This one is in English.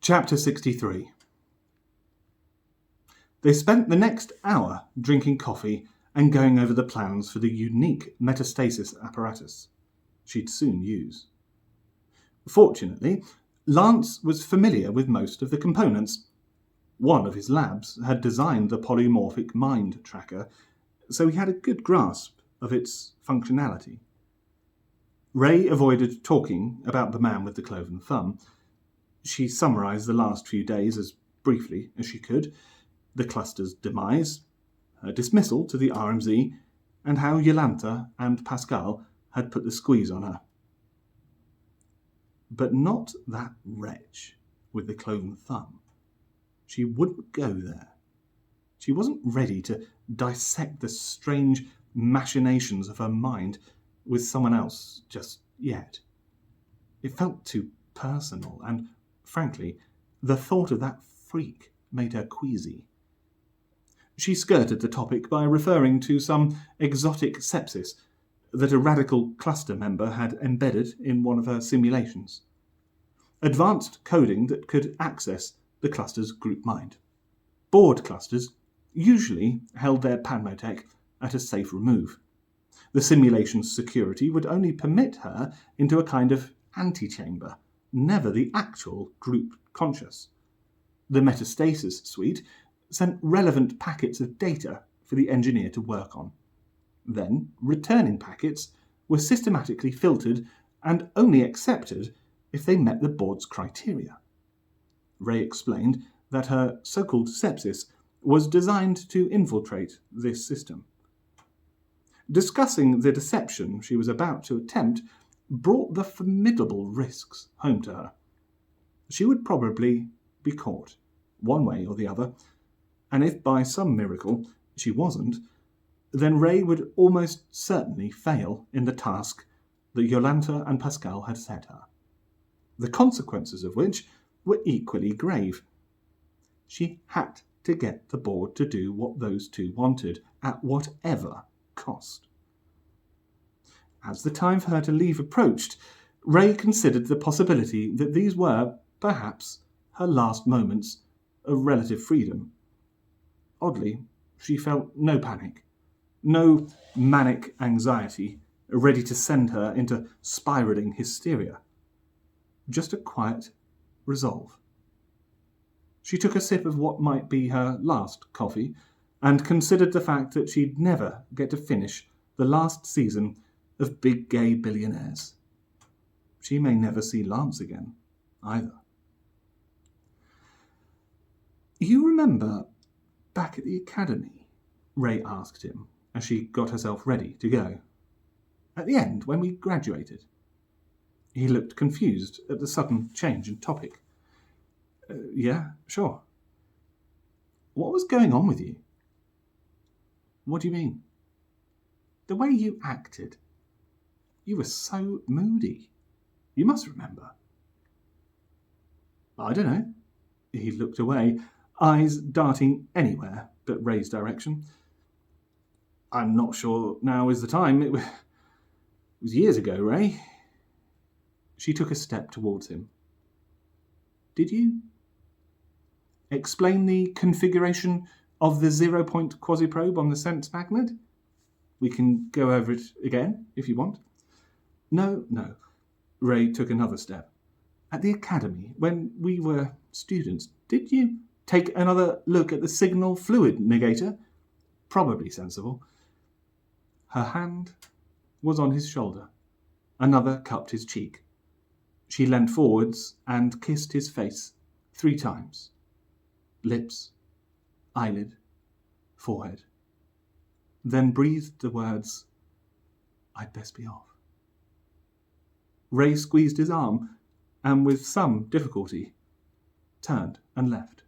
Chapter 63. They spent the next hour drinking coffee and going over the plans for the unique metastasis apparatus she'd soon use. Fortunately, Lance was familiar with most of the components. One of his labs had designed the polymorphic mind tracker, so he had a good grasp of its functionality. Ray avoided talking about the man with the cloven thumb. She summarised the last few days as briefly as she could: the cluster's demise, her dismissal to the RMZ, and how Jolanta and Pascal had put the squeeze on her. But not that wretch with the cloven thumb. She wouldn't go there. She wasn't ready to dissect the strange machinations of her mind with someone else just yet. It felt too personal, and frankly, the thought of that freak made her queasy. She skirted the topic by referring to some exotic sepsis that a radical cluster member had embedded in one of her simulations. Advanced coding that could access the cluster's group mind. Board clusters usually held their panmotech at a safe remove. The simulation's security would only permit her into a kind of antechamber, never the actual group conscious. The metastasis suite sent relevant packets of data for the engineer to work on. Then, returning packets were systematically filtered and only accepted if they met the board's criteria. Ray explained that her so-called sepsis was designed to infiltrate this system. Discussing the deception she was about to attempt brought the formidable risks home to her. She would probably be caught, one way or the other, and if by some miracle she wasn't, then Ray would almost certainly fail in the task that Jolanta and Pascal had set her, the consequences of which were equally grave. She had to get the board to do what those two wanted, at whatever cost. As the time for her to leave approached, Ray considered the possibility that these were, perhaps, her last moments of relative freedom. Oddly, she felt no panic, no manic anxiety ready to send her into spiralling hysteria. Just a quiet resolve. She took a sip of what might be her last coffee and considered the fact that she'd never get to finish the last season of Big Gay Billionaires. She may never see Lance again, either. "You remember back at the academy?" Ray asked him as she got herself ready to go. "At the end, when we graduated?" He looked confused at the sudden change in topic. Yeah, sure." "What was going on with you?" "What do you mean?" "The way you acted. You were so moody. You must remember." "I don't know." He looked away, eyes darting anywhere but Ray's direction. "I'm not sure now is the time. It was years ago, Ray." She took a step towards him. "Did you explain the configuration of the 0-point quasiprobe on the sense magnet? We can go over it again, if you want." No. Ray took another step. "At the academy, when we were students, did you take another look at the signal fluid negator? Probably sensible." Her hand was on his shoulder. Another cupped his cheek. She leant forwards and kissed his face 3 times. Lips, eyelid, forehead. Then breathed the words, "I'd best be off." Ray squeezed his arm and, with some difficulty, turned and left.